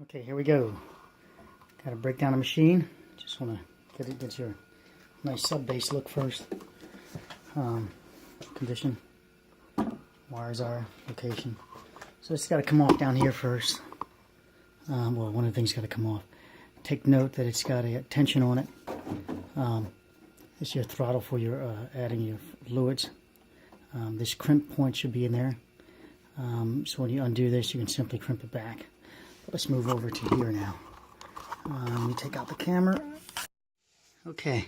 Okay, here we go. Got to break down the machine. Just want to get your nice sub base look first. Condition. Wires are location. So it's got to come off down here first. Well, one of the things got to come off. Take note that it's got a tension on it. It's your throttle for your adding your fluids. This crimp point should be in there. So when you undo this, you can simply crimp it back. Let's move over to here now. Let me take out the camera. Okay,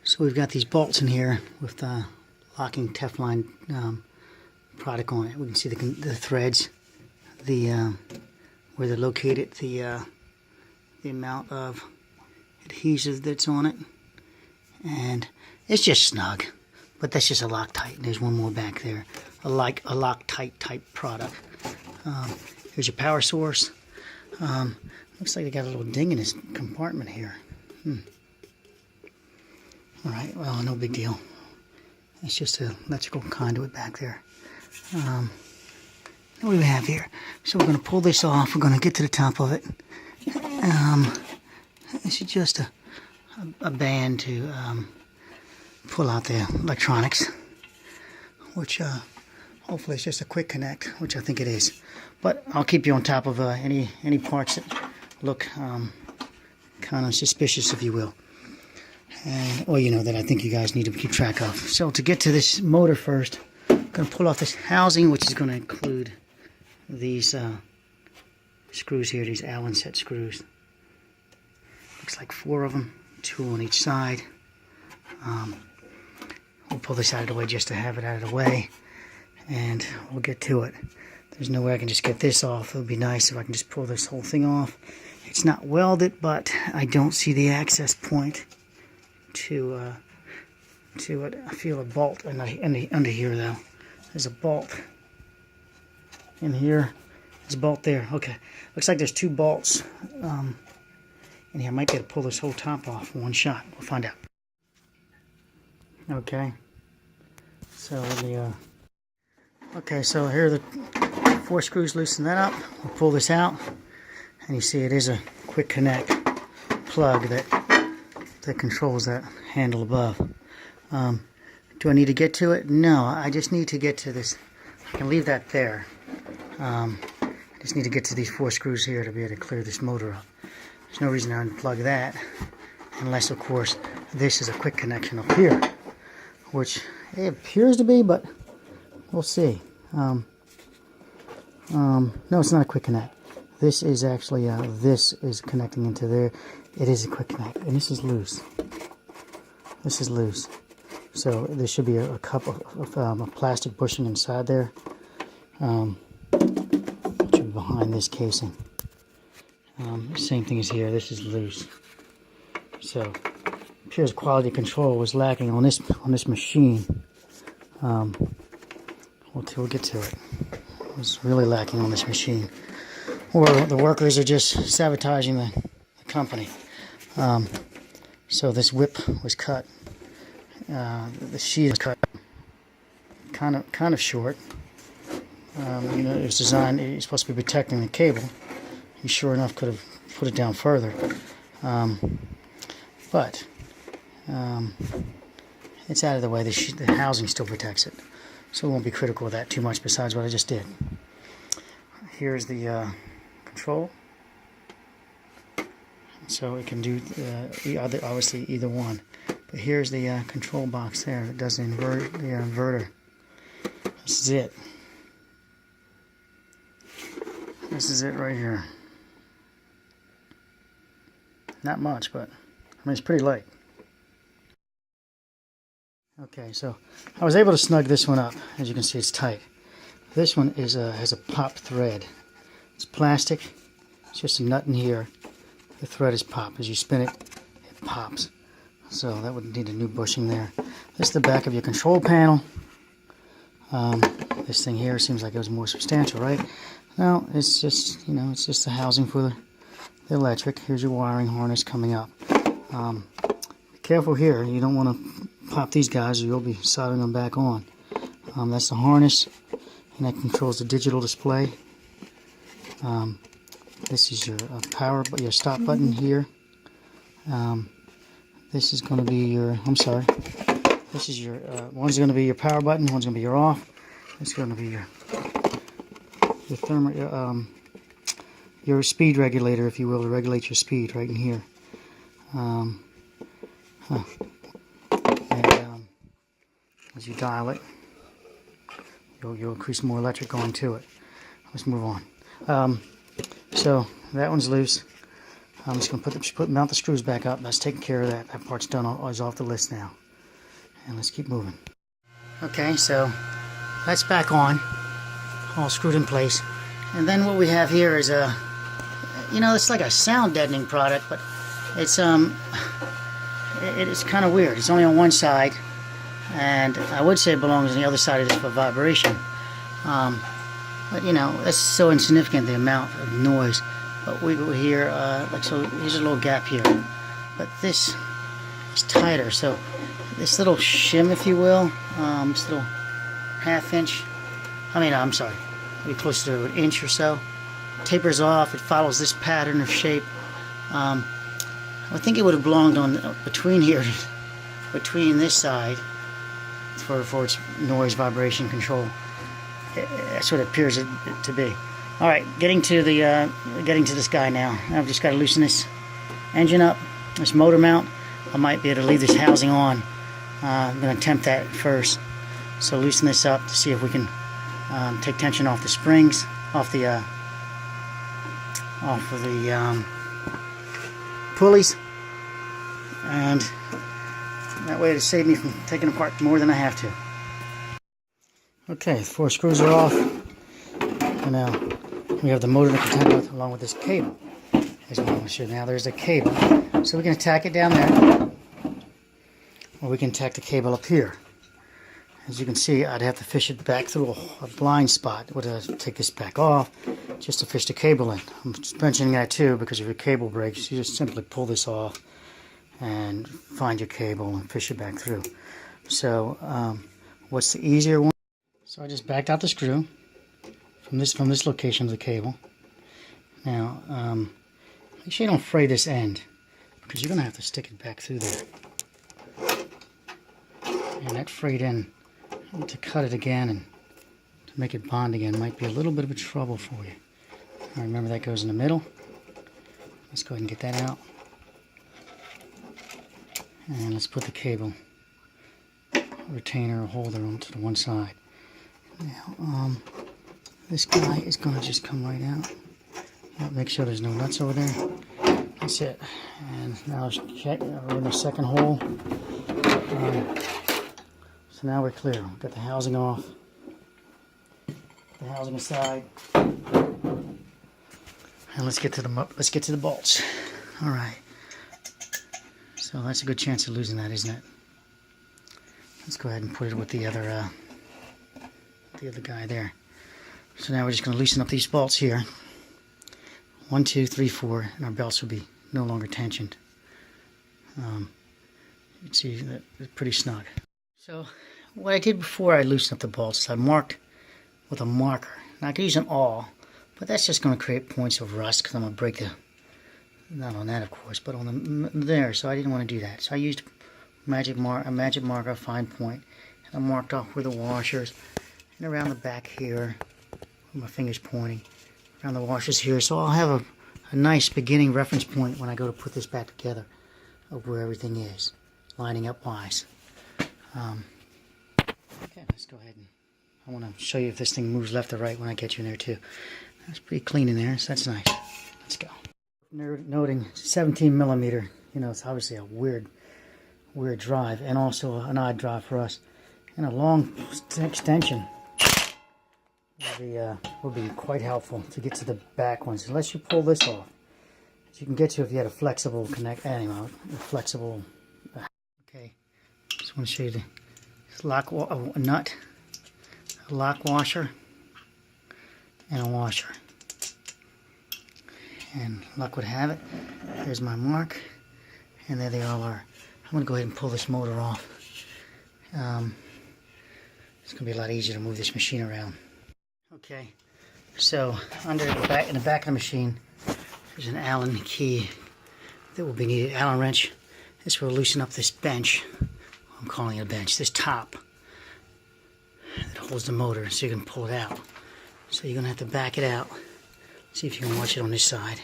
so we've got these bolts in here with locking Teflon product on it. We can see the threads, where they're located, the amount of adhesive that's on it, and it's just snug. But that's just a Loctite. And there's one more back there, a Loctite type product. Here's your power source. Looks like they got a little ding in this compartment here. Alright, well, no big deal. It's just an electrical conduit back there. What do we have here? So we're going to pull this off. We're going to get to the top of it. This is just a band to pull out the electronics, which hopefully it's just a quick connect, which I think it is. But I'll keep you on top of any parts that look kind of suspicious, if you will. And, well, you know, that I think you guys need to keep track of. So to get to this motor first, I'm going to pull off this housing, which is going to include these screws here, these Allen set screws. Looks like 4 of them, 2 on each side. We'll pull this out of the way just to have it out of the way, and we'll get to it. There's no way I can just get this off. It would be nice if I can just pull this whole thing off. It's not welded, but I don't see the access point to it. I feel a bolt under here, though. There's a bolt in here. There's a bolt there. Okay, looks like there's 2 bolts in here. I might be able to pull this whole top off in one shot. We'll find out. Okay, so so here are the 4 screws. Loosen that up. We'll pull this out, and you see it is a quick connect plug that controls that handle above. Do I need to get to it? No, I just need to get to this. I can leave that there. I just need to get to these 4 screws here to be able to clear this motor up. There's no reason to unplug that, unless, of course, this is a quick connection up here, which it appears to be, but we'll see. No, it's not a quick connect. This is actually, this is connecting into there. It is a quick connect, and this is loose. This is loose. So there should be a cup of plastic bushing inside there, which is behind this casing. Same thing as here. This is loose. So it appears quality control was lacking on this machine. We'll get to it. It was really lacking on this machine, or the workers are just sabotaging the company. So this whip was cut. The sheet is cut kind of short. You know, it was designed. It's supposed to be protecting the cable. He sure enough could have put it down further, but it's out of the way. The housing still protects it, so it won't be critical of that too much. Besides what I just did. Here's the control. So it can do obviously either one. But here's the control box there. It does the inverter. This is it. This is it right here. Not much, but I mean, it's pretty light. Okay, so I was able to snug this one up. As you can see, it's tight. This one is has a pop thread. It's plastic. It's just a nut in here. The thread is popped. As you spin it, it pops. So that would need a new bushing there. This is the back of your control panel. This thing here seems like it was more substantial, right? No, it's just, you know, it's just the housing for the electric. Here's your wiring harness coming up. Be careful here. You don't want to pop these guys or you'll be soldering them back on. That's the harness, and that controls the digital display. This is your power, but your stop button here. This is going to be your, I'm sorry, this is your, one's going to be your power button, one's going to be your off. This is going to be your speed regulator, if you will, to regulate your speed right in here. As you dial it, you'll increase more electric going to it. Let's move on. So that one's loose. I'm just going to mount the screws back up. That's taken care of that. That part's done, is off the list now. And let's keep moving. Okay, so that's back on, all screwed in place. And then what we have here is a, it's like a sound deadening product, but it's it's kind of weird. It's only on one side, and I would say it belongs on the other side of this for vibration. But that's so insignificant, the amount of noise. But we hear, so here's a little gap here. But this is tighter, so this little shim, if you will, this little half-inch, I'm sorry, maybe close to an inch or so, tapers off. It follows this pattern of shape. I think it would have belonged on between here, between this side, for its noise vibration control. That's what it appears it to be. All right, getting to this guy now. I've just got to loosen this engine up, this motor mount. I might be able to leave this housing on. I'm going to attempt that first. So loosen this up to see if we can take tension off the springs, off of the pulleys, and that way it'll save me from taking apart more than I have to. Okay, 4 screws are off. And now we have the motor to contend with, along with this cable. As well as now there's a cable, so we can attack it down there, or we can attack the cable up here. As you can see, I'd have to fish it back through a blind spot. Would take this back off just to fish the cable in. I'm mentioning that too because if your cable breaks, you just simply pull this off and find your cable and fish it back through. So what's the easier one? So I just backed out the screw from this location of the cable. Now make sure you don't fray this end, because you're going to have to stick it back through there. And that frayed end, to cut it again and to make it bond again might be a little bit of a trouble for you. Now remember, that goes in the middle. Let's go ahead and get that out. And let's put the cable retainer or holder onto the one side. Now, this guy is going to just come right out. Make sure there's no nuts over there. That's it. And now check. We're in the second hole. So now we're clear. We've got the housing off. The housing aside. And let's get to the bolts. All right. So that's a good chance of losing that, isn't it? Let's go ahead and put it with the other guy there. So now we're just going to loosen up these bolts here. 1, 2, 3, 4, and our belts will be no longer tensioned. You can see that it's pretty snug. So what I did before I loosened up the bolts is I marked with a marker. Now I could use an awl, but that's just going to create points of rust because I'm going to break the, not on that of course, but on there. So I didn't want to do that. So I used a magic marker, a fine point, and I marked off where the washers and around the back here, with my fingers pointing around the washers here. So I'll have a nice beginning reference point when I go to put this back together of where everything is, lining up wise. Okay, let's go ahead and I want to show you if this thing moves left or right when I get you in there too. That's pretty clean in there, so that's nice. Let's go. Noting 17 millimeter, it's obviously a weird drive, and also an odd drive for us. And a long extension will be quite helpful to get to the back ones, unless you pull this off. You can get to if you had a flexible flexible. Okay, just want to show you this a nut, a lock washer, and a washer. And luck would have it, there's my mark, and there they all are. I'm going to go ahead and pull this motor off. It's going to be a lot easier to move this machine around. Okay, So under the back, in the back of the machine, there's an Allen key that will be needed. Allen wrench. This will loosen up this bench. I'm calling it a bench. This top that holds the motor, so you can pull it out. So you're gonna have to back it out. See if you can watch it on this side.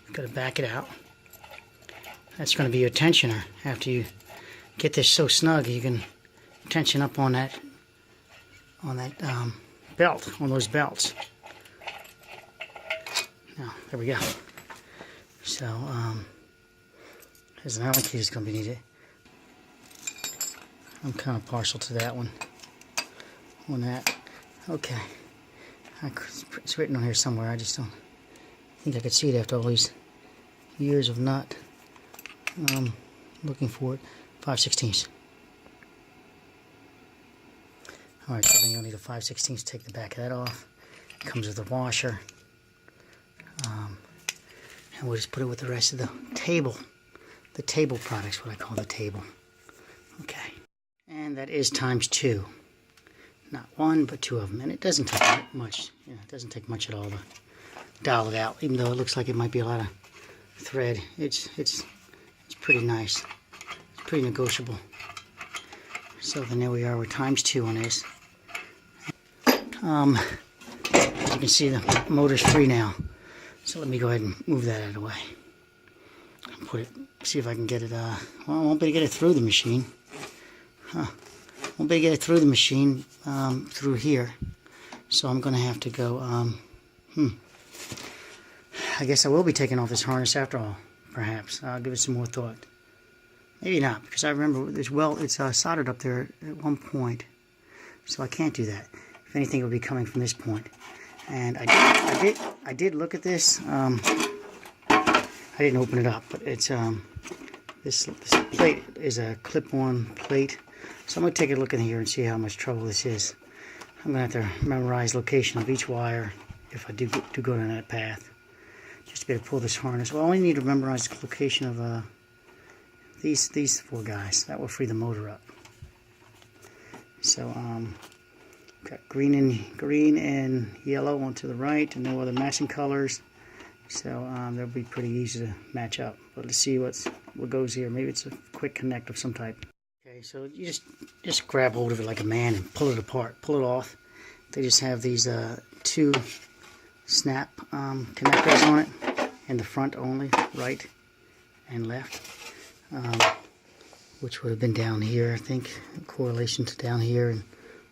You've got to back it out. That's going to be your tensioner. After you get this so snug, you can tension up on that belt, on those belts. Now, there we go. So, there's an Allen key that's going to be needed. I'm kind of partial to that one. On that. Okay. It's written on here somewhere. I just don't think I could see it after all these years of not looking for it. 5/16. Alright, so then you'll need a 5/16 to take the back of that off. It comes with a washer. And we'll just put it with the rest of the table. The table products, what I call the table. Okay. And that is ×2. Not one, but two of them. And it doesn't take much. It doesn't take much at all to dial it out. Even though it looks like it might be a lot of thread, it's pretty nice. It's pretty negotiable. So then there we are with ×2 on this. You can see the motor's free now. So let me go ahead and move that out of the way. Put it. See if I can get it. Well, I won't be able to get it through the machine. Won't be able to get it through the machine through here. So I'm going to have to go. I guess I will be taking off this harness after all. Perhaps I'll give it some more thought. Maybe not, because I remember it's soldered up there at one point, so I can't do that. If anything, it will be coming from this point. And I did look at this. I didn't open it up, but it's this plate is a clip-on plate. So I'm going to take a look in here and see how much trouble this is. I'm going to have to memorize location of each wire if I do go down that path. Just to be able to pull this harness. Well, I only need to memorize the location of these four guys. That will free the motor up. So got green and yellow on to the right, and no other matching colors. So they'll be pretty easy to match up. But let's see what goes here. Maybe it's a quick connect of some type. Okay, so you just grab hold of it like a man and pull it apart, pull it off. They just have these two snap connectors on it, in the front only, right and left, which would have been down here, I think, in correlation to down here and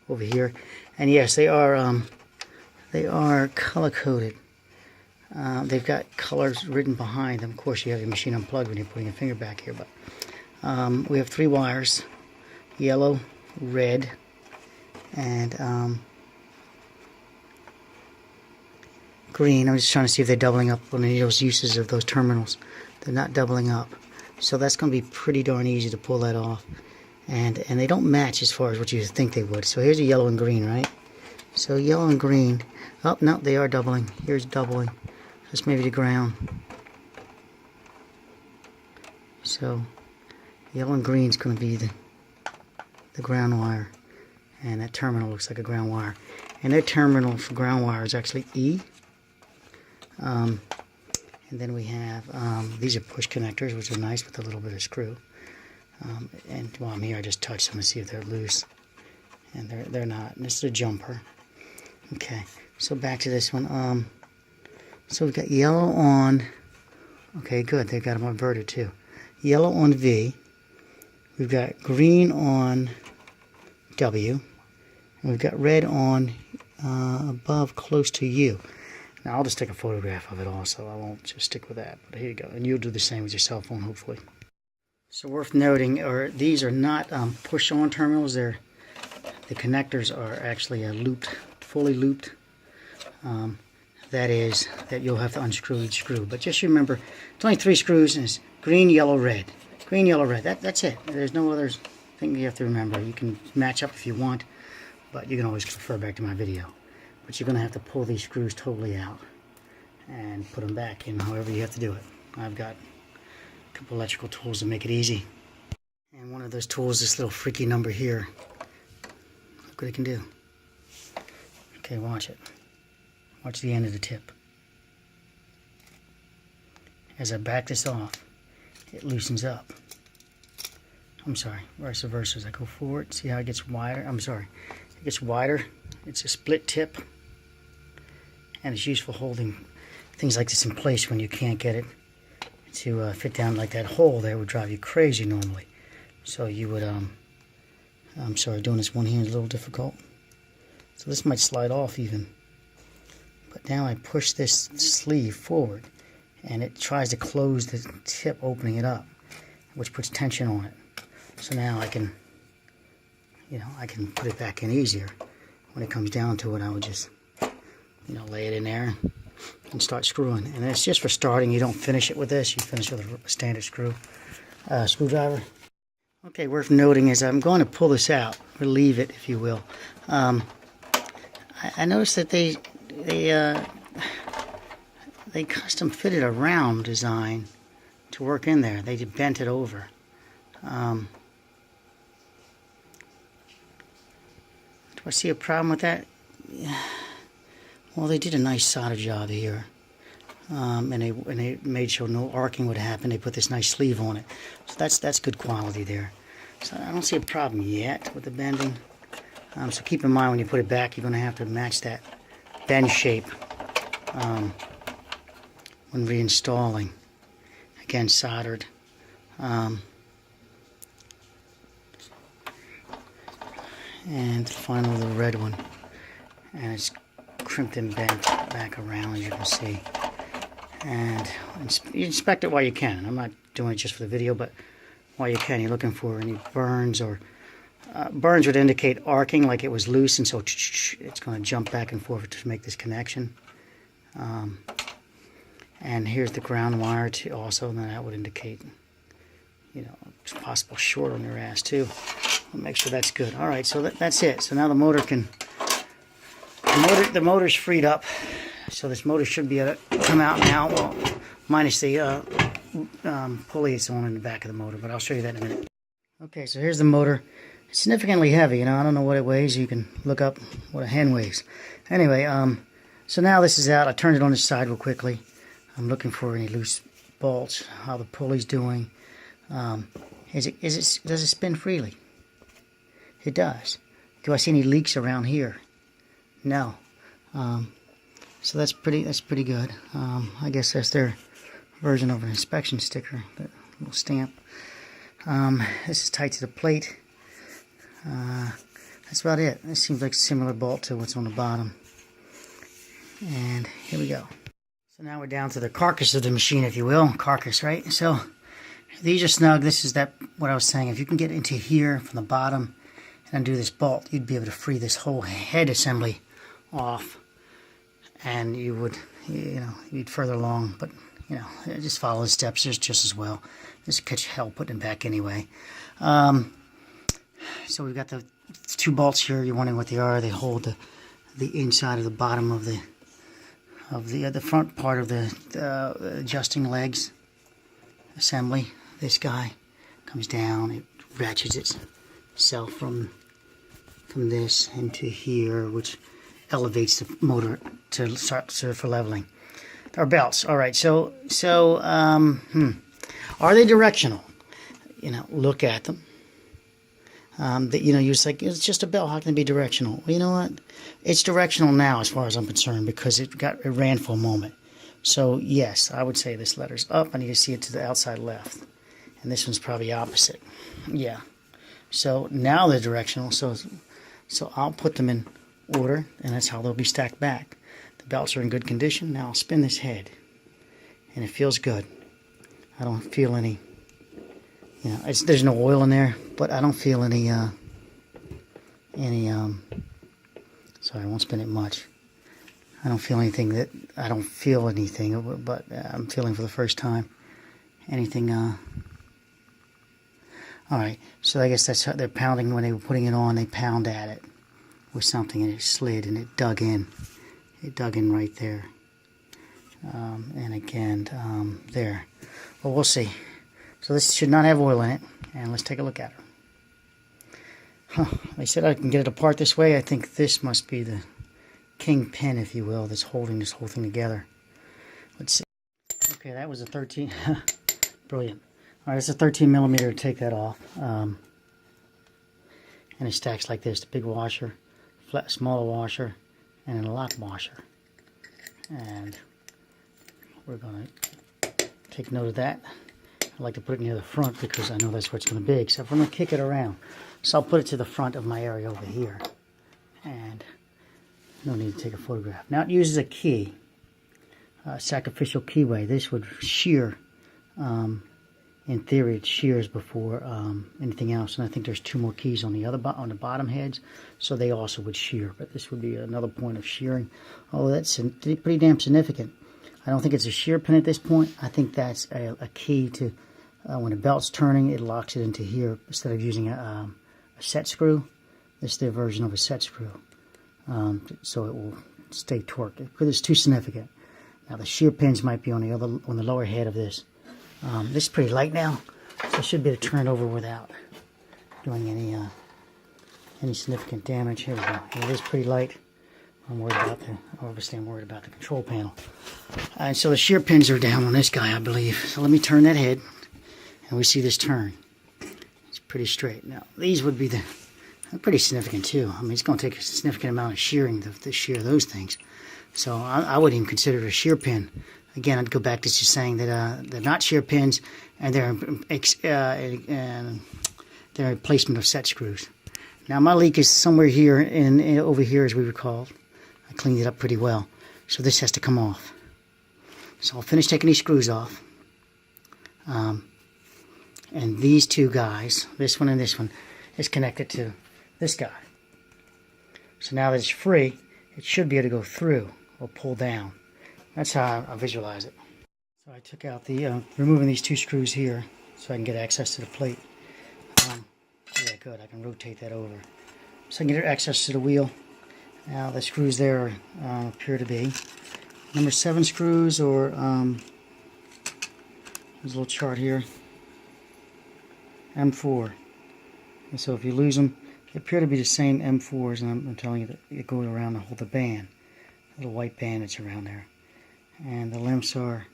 over here. And yes, they are color coded. They've got colors written behind them. Of course, you have your machine unplugged when you're putting your finger back here, but we have 3 wires: yellow, red, and green. I'm just trying to see if they're doubling up on any of those uses of those terminals. They're not doubling up, so that's going to be pretty darn easy to pull that off. And they don't match as far as what you think they would. So here's a yellow and green, right? So yellow and green. Oh no, they are doubling. Here's doubling. That's maybe the ground. So yellow and green is going to be the ground wire, and that terminal looks like a ground wire. And their terminal for ground wire is actually E. And then we have these are push connectors, which are nice with a little bit of screw. And while I'm here, I just touch them to see if they're loose, and they're not. And this is a jumper. Okay, so back to this one. So we've got yellow on. Okay, good. They've got them inverted too. Yellow on V. We've got green on W. And we've got red on above, close to U. Now I'll just take a photograph of it also. I won't just stick with that. But here you go. And you'll do the same with your cell phone, hopefully. So worth noting, these are not push-on terminals. The connectors are actually looped, fully looped. That is, that you'll have to unscrew each screw. But just remember, it's only 3 screws, and it's green, yellow, red. Green, yellow, red. That's it. There's no other thing you have to remember. You can match up if you want, but you can always refer back to my video. But you're going to have to pull these screws totally out and put them back in, however you have to do it. I've got a couple electrical tools to make it easy. And one of those tools, this little freaky number here. Look what it can do. Okay, watch it. Watch the end of the tip. As I back this off, it loosens up. I'm sorry, vice versa. As I go forward, see how it gets wider? I'm sorry, it gets wider. It's a split tip, and it's used for holding things like this in place when you can't get it to fit down. Like that hole there would drive you crazy normally. So you would, I'm sorry, doing this one hand is a little difficult. So this might slide off even. But now I push this sleeve forward, and it tries to close the tip, opening it up, which puts tension on it. So now I can, I can put it back in easier. When it comes down to it, I would just, lay it in there and start screwing. And it's just for starting. You don't finish it with this. You finish with a standard screwdriver. Okay, worth noting is I'm going to pull this out, relieve it, if you will. I noticed that they custom fitted a round design to work in there. They bent it over. Do I see a problem with that? Well, they did a nice solder job here, and they made sure no arcing would happen. They put this nice sleeve on it, so that's good quality there. So I don't see a problem yet with the bending. So keep in mind when you put it back, you're going to have to match that bend shape when reinstalling. Again, soldered. And finally the red one, and it's crimped and bent back around, as you can see. And you inspect it while you can. I'm not doing it just for the video, but while you can, you're looking for any burns, or burns would indicate arcing, like it was loose, and so it's going to jump back and forth to make this connection. And here's the ground wire too, also, and that would indicate, it's possible short on your ass too. We'll make sure that's good. All right, so that's it. So now the motor can, the motor's freed up. So this motor should be able to come out now, well, minus the pulley it's on in the back of the motor, but I'll show you that in a minute. Okay, so here's the motor. It's significantly heavy, I don't know what it weighs. You can look up what a hen weighs. Anyway, so now this is out. I turned it on its side real quickly. I'm looking for any loose bolts, how the pulley's doing. Does it spin freely? It does. Do I see any leaks around here? No. So that's pretty good. I guess that's their version of an inspection sticker, that little stamp. This is tight to the plate. That's about it. It seems like a similar bolt to what's on the bottom. And here we go. So now we're down to the carcass of the machine, if you will. Carcass, right? So these are snug. This is what I was saying. If you can get into here from the bottom and undo this bolt, you'd be able to free this whole head assembly off, and you would, you'd further along. But just follow the steps just as well. This could help putting it back anyway. So we've got the two bolts here. You're wondering what they are. They hold the inside of the bottom of the front part of the adjusting legs assembly. This guy comes down. It ratchets itself from this into here, which elevates the motor to start for leveling. Our belts. All right. So are they directional? Look at them. You're just like, it's just a belt. How can it be directional? Well, you know what? It's directional now, as far as I'm concerned, because it ran for a moment. So yes, I would say this letter's up, and you can see it to the outside left, and this one's probably opposite. Yeah. So now they're directional. So I'll put them in order, and that's how they'll be stacked back. The belts are in good condition. Now I'll spin this head, and it feels good. I don't feel any. There's no oil in there, but I don't feel any, sorry, I won't spin it much. I don't feel anything but I'm feeling for the first time anything, alright, so I guess that's how they're pounding. When they were putting it on, they pound at it with something, and it slid, and it dug in. It dug in right there. And again, there. Well, we'll see. So this should not have oil in it, and let's take a look at her. They said I can get it apart this way. I think this must be the kingpin, if you will, that's holding this whole thing together. Let's see. Okay, that was a 13. Brilliant. All right, it's a 13 millimeter to take that off. And it stacks like this: the big washer, flat, smaller washer, and then a lock washer. And we're going to take note of that. I like to put it near the front because I know that's where it's going to be, except I'm going to kick it around. So I'll put it to the front of my area over here. And no need to take a photograph. Now it uses a key, a sacrificial keyway. This would shear. In theory, it shears before anything else. And I think there's 2 more keys on the bottom heads, so they also would shear. But this would be another point of shearing. Oh, that's pretty damn significant. I don't think it's a shear pin at this point. I think that's a key to when the belt's turning, it locks it into here instead of using a set screw. This is their version of a set screw, so it will stay torqued because it's too significant. Now the shear pins might be on the lower head of this. This is pretty light now, so I should be able to turn it over without doing any significant damage. Here we go. It is pretty light. Obviously I'm worried about the control panel. And so the shear pins are down on this guy, I believe. So let me turn that head, and we see this turn. It's pretty straight. Now these would be pretty significant too. I mean, it's going to take a significant amount of shearing to shear those things. So I wouldn't even consider it a shear pin. Again, I'd go back to just saying that they're not shear pins, and they're a replacement of set screws. Now my leak is somewhere here and over here, as we recall. I cleaned it up pretty well, so this has to come off. So I'll finish taking these screws off. And these 2 guys, this one and this one, is connected to this guy. So now that it's free, it should be able to go through or pull down. That's how I visualize it. So I took out removing these 2 screws here so I can get access to the plate. Yeah, good. I can rotate that over. So I can get access to the wheel. Now the screws there appear to be number 7 screws, or there's a little chart here, M4. And so if you lose them, they appear to be the same M4s, and I'm telling you that it goes around to hold the band, a little white band that's around there. And the lengths are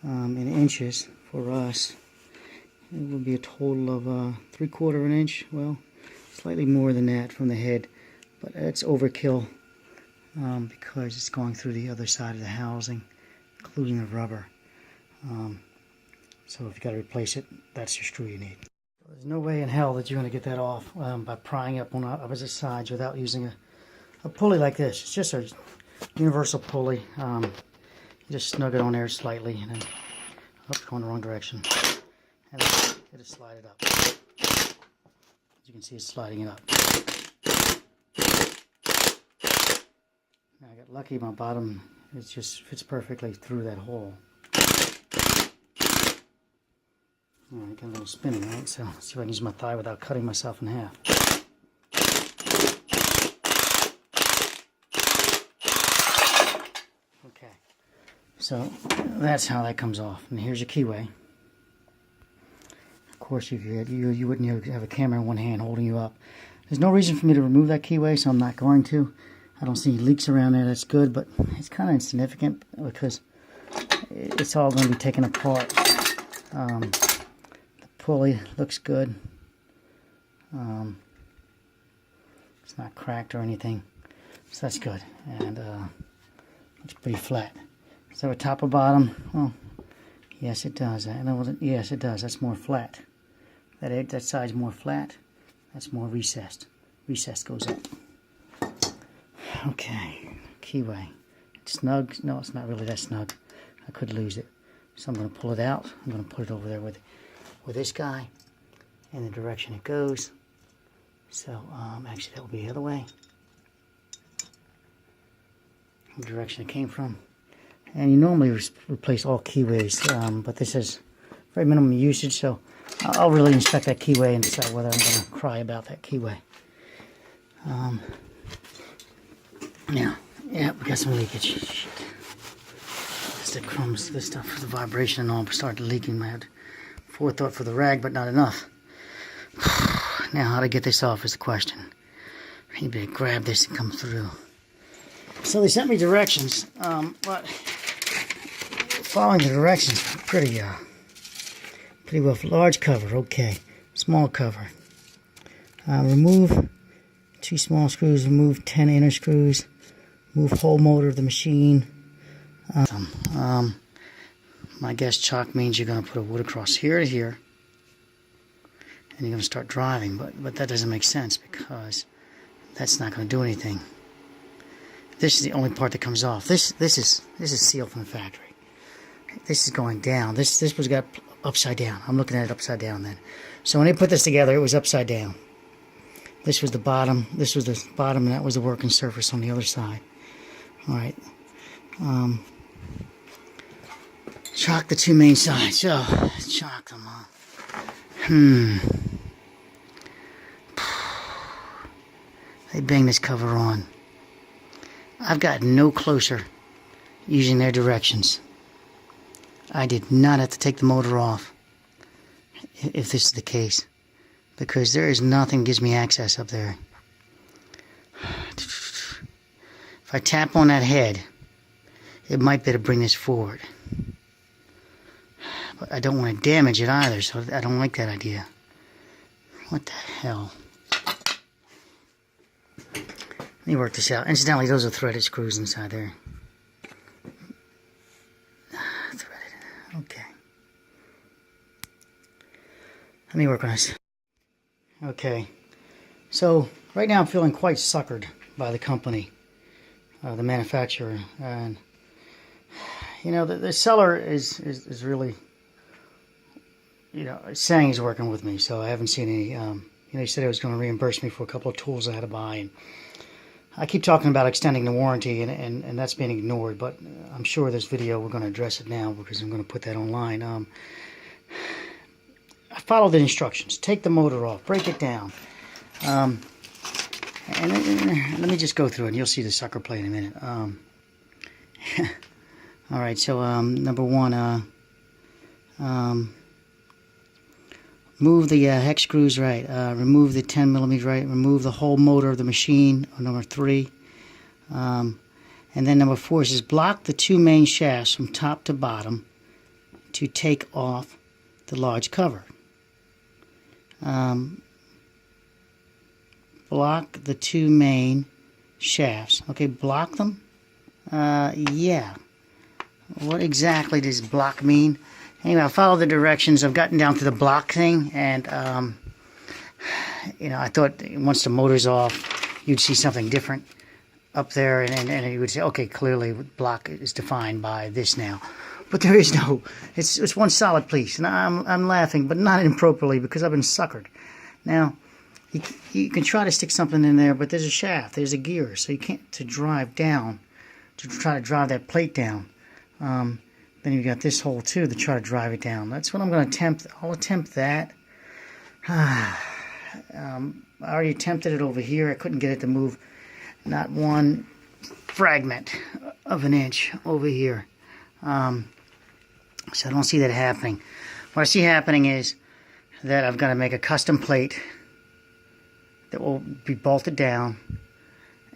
in inches for us. It will be a total of 3/4 inch. Well, slightly more than that from the head, but it's overkill because it's going through the other side of the housing, including the rubber. So if you got to replace it, that's your screw you need. There's no way in hell that you're going to get that off by prying up on opposite sides without using a pulley like this. It's just a universal pulley. You just snug it on there slightly, and then going the wrong direction, and then it'll slide it up. As you can see, it's sliding it up. Now I got lucky. My bottom, it just fits perfectly through that hole. Alright, got a little spinning, right? So let's see if I can use my thigh without cutting myself in half. Okay, so that's how that comes off. And here's your keyway. Of course, you wouldn't have a camera in one hand holding you up. There's no reason for me to remove that keyway, so I'm not going to. I don't see any leaks around there. That's good, but it's kind of insignificant because it's all going to be taken apart. Pulley looks good. It's not cracked or anything, so that's good, and it's pretty flat. So a top or bottom? Well, yes it does. Yes it does. That's more flat. That side's more flat. That's more recessed. Recessed goes up. Okay, keyway. It's snug. No, it's not really that snug. I could lose it, so I'm going to pull it out. I'm going to put it over there with this guy in the direction it goes. So actually that will be the other way, the direction it came from. And you normally replace all keyways, but this is very minimum usage, so I'll really inspect that keyway and decide whether I'm going to cry about that keyway. Now, yeah, we got some leakage. Shit. The crumbs, this stuff, the vibration and all started leaking. I had forethought for the rag, but not enough. Now, how to get this off is the question. Maybe grab this and come through. So they sent me directions, but following the directions pretty rough. Large cover, okay. Small cover. Remove 2 small screws, remove 10 inner screws, move whole motor of the machine. My guess chalk means you're going to put a wood across here to here, and you're going to start driving, but that doesn't make sense because that's not going to do anything. This is the only part that comes off. This is sealed from the factory. This is going down. This was got upside down. I'm looking at it upside down then. So when they put this together, it was upside down. This was the bottom. This was the bottom, and that was the working surface on the other side. All right. Chalk the 2 main sides. So chalk them off. They bang this cover on. I've gotten no closer using their directions. I did not have to take the motor off if this is the case, because there is nothing that gives me access up there. If I tap on that head, it might be able to bring this forward. But I don't want to damage it either, so I don't like that idea. What the hell? Let me work this out. Incidentally, those are threaded screws inside there. Threaded. Okay. Let me work on this. Okay. So, right now I'm feeling quite suckered by the company, the manufacturer. And, you know, the seller is really, you know, saying he's working with me. So I haven't seen any, you know, he said he was going to reimburse me for a couple of tools I had to buy. And I keep talking about extending the warranty, and that's being ignored, but I'm sure this video we're going to address it now because I'm going to put that online. I followed the instructions. Take the motor off. Break it down. And let me just go through it, and you'll see the sucker play in a minute. All right, so number 1, move the hex screws right, remove the 10 millimeter right, remove the whole motor of the machine, number 3. And then number 4 says block the 2 main shafts from top to bottom to take off the large cover. Block the 2 main shafts. Okay, block them? Yeah. What exactly does block mean? Anyway, I followed the directions. I've gotten down to the block thing, and you know, I thought once the motor's off, you'd see something different up there, and you would say, okay, clearly block is defined by this now. But there is no. It's one solid piece, and I'm laughing, but not inappropriately because I've been suckered. Now, you can try to stick something in there, but there's a shaft, there's a gear, so you can't to drive down, to try to drive that plate down. Then you've got this hole too to try to drive it down. That's what I'm going to attempt. I'll attempt that. I already attempted it over here. I couldn't get it to move not one fragment of an inch over here. So I don't see that happening. What I see happening is that I've got to make a custom plate that will be bolted down,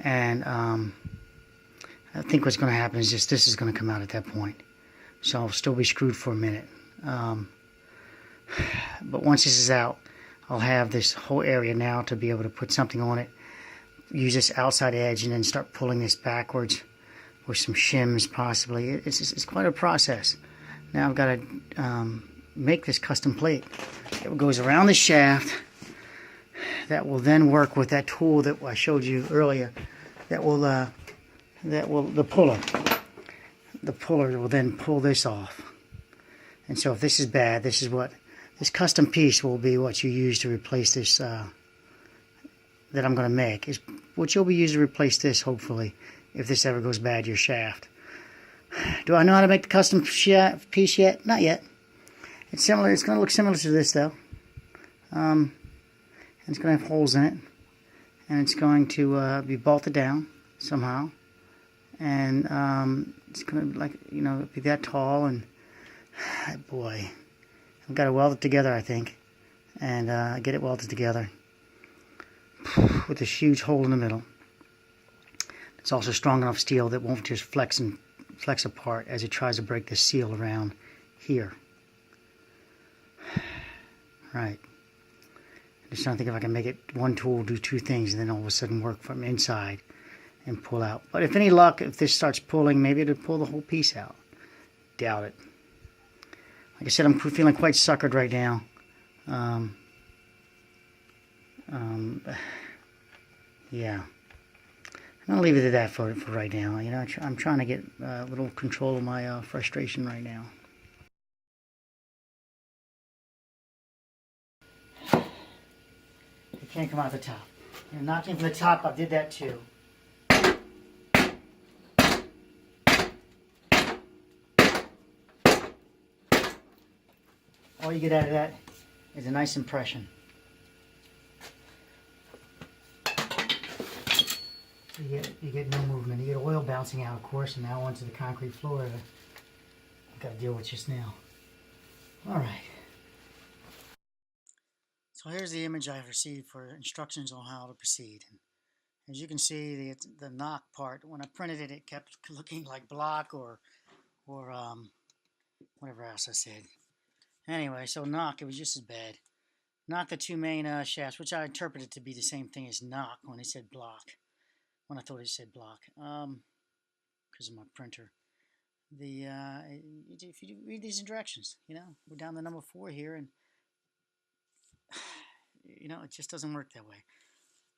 and I think what's going to happen is just this is going to come out at that point. So I'll still be screwed for a minute. But once this is out, I'll have this whole area now to be able to put something on it, use this outside edge, and then start pulling this backwards with some shims possibly. It's quite a process. Now I've got to make this custom plate. It goes around the shaft. That will then work with that tool that I showed you earlier. The puller. The puller will then pull this off. And so if this is bad, this custom piece will be what you use to replace this that I'm going to make. Is what you'll be using to replace this, hopefully, if this ever goes bad, your shaft. Do I know how to make the custom shaft piece yet? Not yet. It's similar. It's going to look similar to this, though. And it's going to have holes in it. And it's going to be bolted down somehow. And it's going to, like, you know, be that tall, and boy, I've got to weld it together, I think, and get it welded together with this huge hole in the middle. It's also strong enough steel that won't just flex apart as it tries to break the seal around here. Right. Just trying to think if I can make it one tool do two things and then all of a sudden work from inside and pull out. But if any luck, if this starts pulling, maybe it'll pull the whole piece out. Doubt it. Like I said, I'm feeling quite suckered right now. Yeah. I'm going to leave it at that for right now. You know, I'm trying to get a little control of my frustration right now. It can't come out the top. You're knocking from the top, I did that too. All you get out of that is a nice impression. You get no movement. You get oil bouncing out, of course, and now onto the concrete floor that I've got to deal with just now. All right. So here's the image I've received for instructions on how to proceed. And as you can see, the knock part, when I printed it, it kept looking like block or whatever else I said. Anyway, so knock, it was just as bad. Knock the two main shafts, which I interpreted to be the same thing as knock when it said block. When I thought it said block, because of my printer. If you read these directions, you know, we're down to number 4 here, and you know, it just doesn't work that way.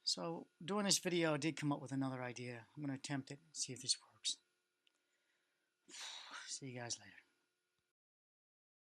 So doing this video, I did come up with another idea. I'm going to attempt it, see if this works. See you guys later.